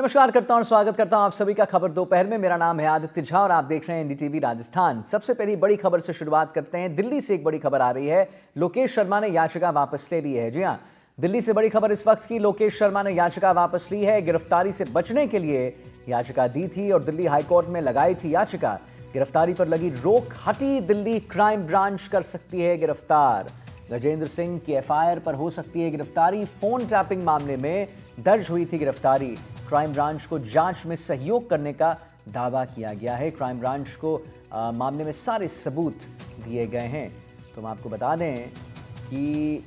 नमस्कार करता हूं और स्वागत करता हूं आप सभी का खबर दोपहर में। मेरा नाम है आदित्य झा और आप देख रहे हैं एनडीटीवी राजस्थान। सबसे पहली बड़ी खबर से शुरुआत करते हैं। दिल्ली से एक बड़ी खबर आ रही है। लोकेश शर्मा ने याचिका वापस ले ली है। जी हां, दिल्ली से बड़ी खबर इस वक्त की। लोकेश शर्मा ने याचिका वापस ली है। गिरफ्तारी से बचने के लिए याचिका दी थी और दिल्ली हाईकोर्ट में लगाई थी याचिका। गिरफ्तारी पर लगी रोक हटी, दिल्ली क्राइम ब्रांच कर सकती है गिरफ्तार। गजेंद्र सिंह की एफआईआर पर हो सकती है गिरफ्तारी। फोन टैपिंग मामले में दर्ज हुई थी गिरफ्तारी। क्राइम ब्रांच को जांच में सहयोग करने का दावा किया गया है। क्राइम ब्रांच को मामले में सारे सबूत दिए गए हैं। तो हम आपको बता दें कि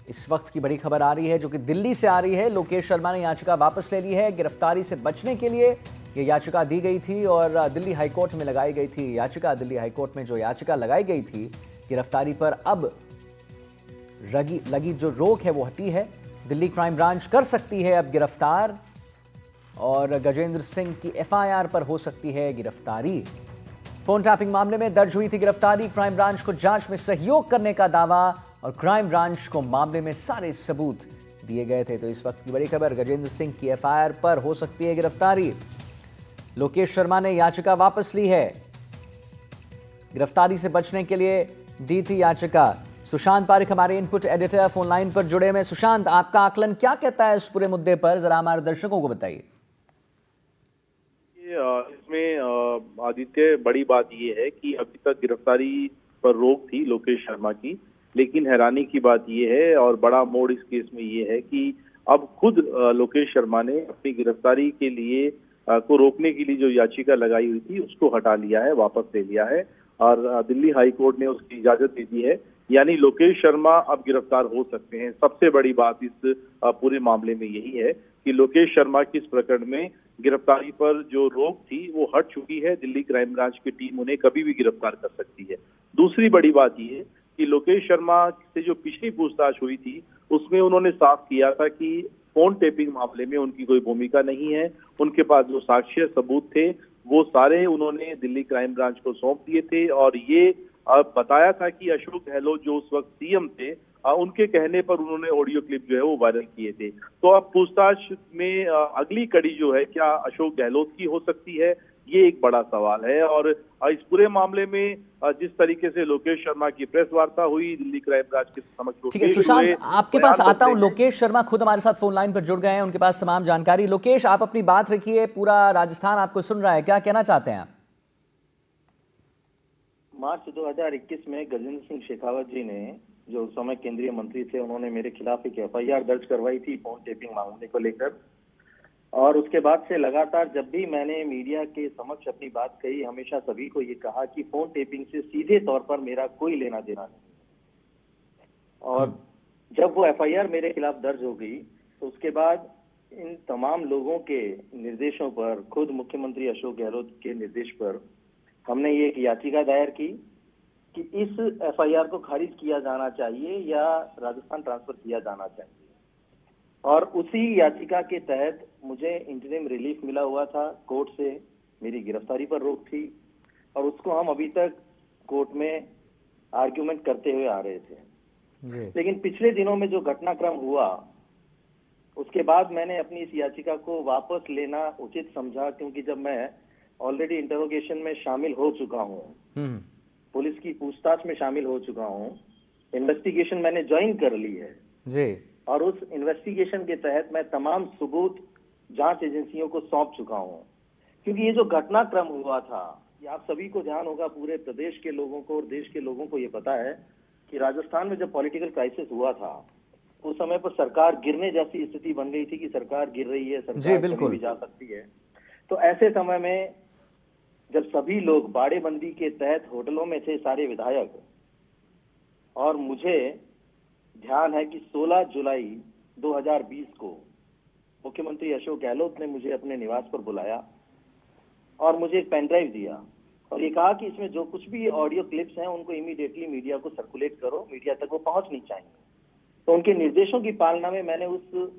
इस वक्त की बड़ी खबर आ रही है जो कि दिल्ली से आ रही है। लोकेश शर्मा ने याचिका वापस ले ली है। गिरफ्तारी से बचने के लिए ये याचिका दी गई थी और दिल्ली हाईकोर्ट में लगाई गई थी याचिका। दिल्ली हाईकोर्ट में जो याचिका लगाई गई थी गिरफ्तारी पर अब लगी जो रोक है वो हटी है। दिल्ली क्राइम ब्रांच कर सकती है अब गिरफ्तार और गजेंद्र सिंह की एफआईआर पर हो सकती है गिरफ्तारी। फोन टैपिंग मामले में दर्ज हुई थी गिरफ्तारी। क्राइम ब्रांच को जांच में सहयोग करने का दावा और क्राइम ब्रांच को मामले में सारे सबूत दिए गए थे। तो इस वक्त की बड़ी खबर, गजेंद्र सिंह की एफआईआर पर हो सकती है गिरफ्तारी। लोकेश शर्मा ने याचिका वापस ली है। गिरफ्तारी से बचने के लिए दी थी याचिका। सुशांत पारिक हमारे इनपुट एडिटर फोन लाइन पर जुड़े में। सुशांत, आपका आकलन क्या कहता है इस पूरे मुद्दे पर, जरा हमारे दर्शकों को बताइए। इसमें आदित्य, बड़ी बात ये है कि अभी तक गिरफ्तारी पर रोक थी लोकेश शर्मा की, लेकिन हैरानी की बात ये है और बड़ा मोड़ इस केस में ये है कि अब खुद लोकेश शर्मा ने अपनी गिरफ्तारी के लिए को रोकने के लिए जो याचिका लगाई हुई थी उसको हटा लिया है, वापस ले लिया है और दिल्ली हाई कोर्ट ने उसकी इजाजत दे दी है। यानी लोकेश शर्मा अब गिरफ्तार हो सकते हैं। सबसे बड़ी बात इस पूरे मामले में यही है कि लोकेश शर्मा की इस प्रकरण में गिरफ्तारी पर जो रोक थी वो हट चुकी है। दिल्ली क्राइम ब्रांच की टीम उन्हें कभी भी गिरफ्तार कर सकती है। दूसरी बड़ी बात ये है कि लोकेश शर्मा से जो पिछली पूछताछ हुई थी उसमें उन्होंने साफ किया था कि फोन टेपिंग मामले में उनकी कोई भूमिका नहीं है। उनके पास जो साक्ष्य सबूत थे वो सारे उन्होंने दिल्ली क्राइम ब्रांच को सौंप दिए थे और ये बताया था कि अशोक गहलोत जो उस वक्त सीएम थे उनके कहने पर उन्होंने ऑडियो क्लिप जो है वो वायरल किए थे। तो अब पूछताछ में अगली कड़ी जो है क्या अशोक गहलोत की हो सकती है, ये एक बड़ा सवाल है। और इस पूरे मामले में जिस तरीके से लोकेश शर्मा की प्रेस वार्ता हुई दिल्ली क्राइम ब्रांच के समक्ष, ठीक है सुशांत, आपके पास आता हूं। लोकेश शर्मा खुद हमारे साथ फोन लाइन पर जुड़ गए हैं, उनके पास तमाम जानकारी। लोकेश, आप अपनी बात रखिए, पूरा राजस्थान आपको सुन रहा है, क्या कहना चाहते हैं आप? मार्च 2021 में गजेंद्र सिंह शेखावत जी ने, जो उस समय केंद्रीय मंत्री थे, उन्होंने मेरे खिलाफ एक एफआईआर दर्ज करवाई थी फोन टेपिंग मामले को लेकर। और उसके बाद से लगातार जब भी मैंने मीडिया के समक्ष अपनी बात कही, हमेशा सभी को ये कहा कि फोन टेपिंग से सीधे तौर पर मेरा कोई लेना देना नहीं। और जब वो एफआईआर मेरे खिलाफ दर्ज हो गई तो उसके बाद इन तमाम लोगों के निर्देशों पर, खुद मुख्यमंत्री अशोक गहलोत के निर्देश पर, हमने ये एक याचिका दायर की कि इस एफआईआर को खारिज किया जाना चाहिए या राजस्थान ट्रांसफर किया जाना चाहिए। और उसी याचिका के तहत मुझे इंटरिम रिलीफ मिला हुआ था कोर्ट से। मेरी गिरफ्तारी पर रोक थी और उसको हम अभी तक कोर्ट में आर्ग्यूमेंट करते हुए आ रहे थे। लेकिन पिछले दिनों में जो घटनाक्रम हुआ उसके बाद मैंने अपनी इस याचिका को वापस लेना उचित समझा, क्योंकि जब मैं ऑलरेडी इंटरोगेशन में शामिल हो चुका हूँ, पुलिस की पूछताछ में शामिल हो चुका हूँ, इन्वेस्टिगेशन मैंने ज्वाइन कर ली है जी। और उस इन्वेस्टिगेशन के तहत मैं तमाम सबूत जांच एजेंसियों को सौंप चुका हूँ। क्योंकि ये जो घटनाक्रम हुआ था, ये आप सभी को ध्यान होगा, पूरे प्रदेश के लोगों को और देश के लोगों को ये पता है कि राजस्थान में जब पॉलिटिकल क्राइसिस हुआ था उस समय पर सरकार गिरने जैसी स्थिति बन गई थी कि सरकार गिर रही है, सरकार कभी भी जा सकती है। तो ऐसे समय में जब सभी लोग बाड़ेबंदी के तहत होटलों में थे, सारे विधायक, और मुझे ध्यान है कि 16 जुलाई 2020 को मुख्यमंत्री अशोक गहलोत ने मुझे अपने निवास पर बुलाया और मुझे एक पेन ड्राइव दिया और ये कहा कि इसमें जो कुछ भी ऑडियो क्लिप्स हैं उनको इमीडिएटली मीडिया को सर्कुलेट करो, मीडिया तक वो पहुंचनी चाहिए। तो उनके निर्देशों की पालना में मैंने उस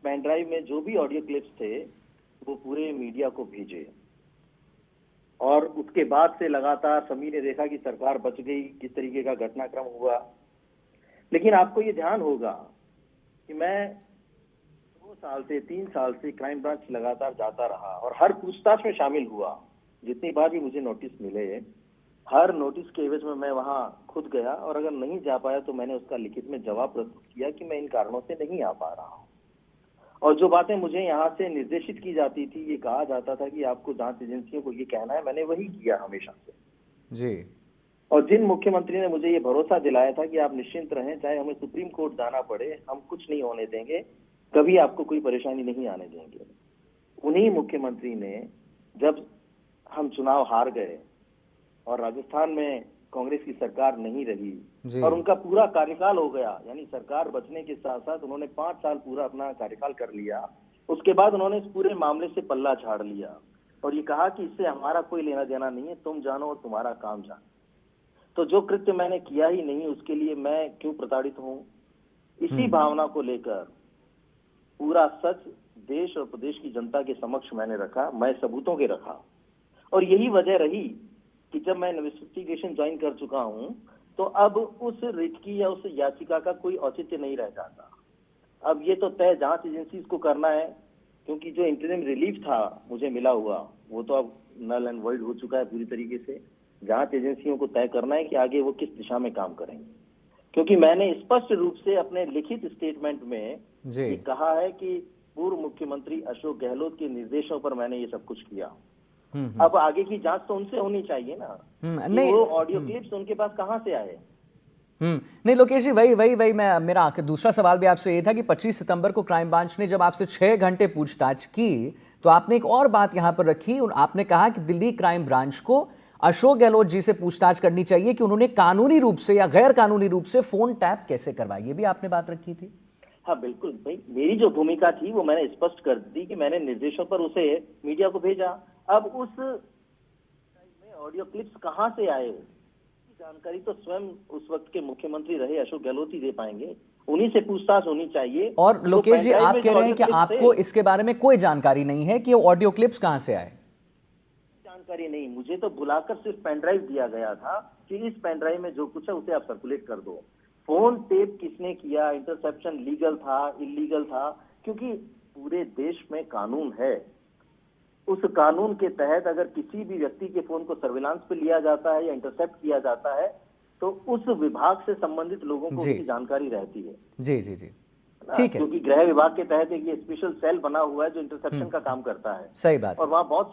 पेन ड्राइव में जो भी ऑडियो क्लिप्स थे वो पूरे मीडिया को भेजे। और उसके बाद से लगातार सभी ने देखा कि सरकार बच गई, किस तरीके का घटनाक्रम हुआ। लेकिन आपको ये ध्यान होगा कि मैं 2 साल से 3 साल से क्राइम ब्रांच लगातार जाता रहा और हर पूछताछ में शामिल हुआ। जितनी बार भी मुझे नोटिस मिले, हर नोटिस के एवज में मैं वहां खुद गया और अगर नहीं जा पाया तो मैंने उसका लिखित में जवाब प्रस्तुत किया कि मैं इन कारणों से नहीं आ पा रहा हूं। और जो बातें मुझे यहाँ से निर्देशित की जाती थी, ये कहा जाता था कि आपको जांच एजेंसियों को ये कहना है, मैंने वही किया हमेशा से। जी। और जिन मुख्यमंत्री ने मुझे ये भरोसा दिलाया था कि आप निश्चिंत रहें, चाहे हमें सुप्रीम कोर्ट जाना पड़े, हम कुछ नहीं होने देंगे, कभी आपको कोई परेशानी नहीं आने देंगे, उन्हीं मुख्यमंत्री ने जब हम चुनाव हार गए और राजस्थान में कांग्रेस की सरकार नहीं रही और उनका पूरा कार्यकाल हो गया, यानी सरकार बचने के साथ साथ उन्होंने 5 साल पूरा अपना कार्यकाल कर लिया। उसके बाद उन्होंने इस पूरे मामले से पल्ला झाड़ लिया और ये कहा कि इससे हमारा कोई लेना देना नहीं है, तुम जानो और तुम्हारा काम जानो। तो जो कृत्य मैंने किया ही नहीं, उसके लिए मैं क्यों प्रताड़ित हूं? इसी भावना को लेकर पूरा सच देश और प्रदेश की जनता के समक्ष मैंने रखा, मैं सबूतों के रखा। और यही वजह रही कि जब मैं इन्वेस्टिगेशन ज्वाइन कर चुका हूं, तो अब उस रिट की या उस याचिका का कोई औचित्य नहीं रह जाता। अब ये तो तय जांच एजेंसी को करना है, क्योंकि जो इंटरिम रिलीफ था मुझे मिला हुआ, वो तो अब नल एंड वॉइड हो चुका है पूरी तरीके से। जांच एजेंसियों को तय करना है कि आगे वो किस दिशा में काम करेंगे, क्योंकि मैंने स्पष्ट रूप से अपने लिखित स्टेटमेंट में ये कहा है कि पूर्व मुख्यमंत्री अशोक गहलोत के निर्देशों पर मैंने ये सब कुछ किया। अब आगे की जांच तो उनसे होनी चाहिए ना, नहीं वो ऑडियो क्लिप्स उनके पास कहां से आए? नहीं लोकेश जी, वही मेरा दूसरा सवाल भी आपसे ये था कि 25 सितंबर को क्राइम ब्रांच ने जब आपसे 6 घंटे पूछताछ की, तो आपने एक और बात यहां पर रखी और आपने कहा कि दिल्ली क्राइम ब्रांच को अशोक गहलोत जी से पूछताछ करनी चाहिए कि उन्होंने कानूनी रूप से या गैर कानूनी रूप से फोन टैप कैसे करवाई। ये भी आपने बात रखी थी। हाँ बिल्कुल भाई, मेरी जो भूमिका थी वो मैंने स्पष्ट कर दी कि मैंने निर्देशों पर उसे मीडिया को भेजा। अब उस में ऑडियो क्लिप्स कहां से आए, जानकारी तो स्वयं उस वक्त के मुख्यमंत्री रहे अशोक गहलोत ही दे पाएंगे, उन्हीं से पूछताछ होनी चाहिए। और लोकेश जी, आप कह रहे हैं कि आपको इसके बारे में कोई जानकारी नहीं है कि ये ऑडियो क्लिप्स कहां से आए? जानकारी नहीं, मुझे तो बुलाकर सिर्फ पेनड्राइव दिया गया था कि इस पेनड्राइव में जो कुछ है उसे आप सर्कुलेट कर दो। फोन टेप किसने किया, इंटरसेप्शन लीगल था इलीगल था, क्योंकि पूरे देश में कानून है। उस कानून के तहत अगर किसी भी व्यक्ति के फोन को सर्विलांस पे लिया जाता है या इंटरसेप्ट किया जाता है, तो उस विभाग से संबंधित लोगों को उसकी जानकारी रहती है। जी, ठीक है। क्योंकि गृह विभाग के तहत एक ये स्पेशल सेल बना हुआ है जो इंटरसेप्शन का काम करता है। सही बात। और वहाँ बहुत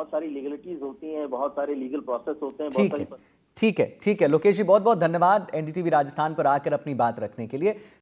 सारी लीगलिटीज होती हैं, बहुत सारे लीगल प्रोसेस होते हैं। ठीक है लोकेश जी, बहुत बहुत धन्यवाद एनडीटीवी राजस्थान पर आकर अपनी बात रखने के लिए।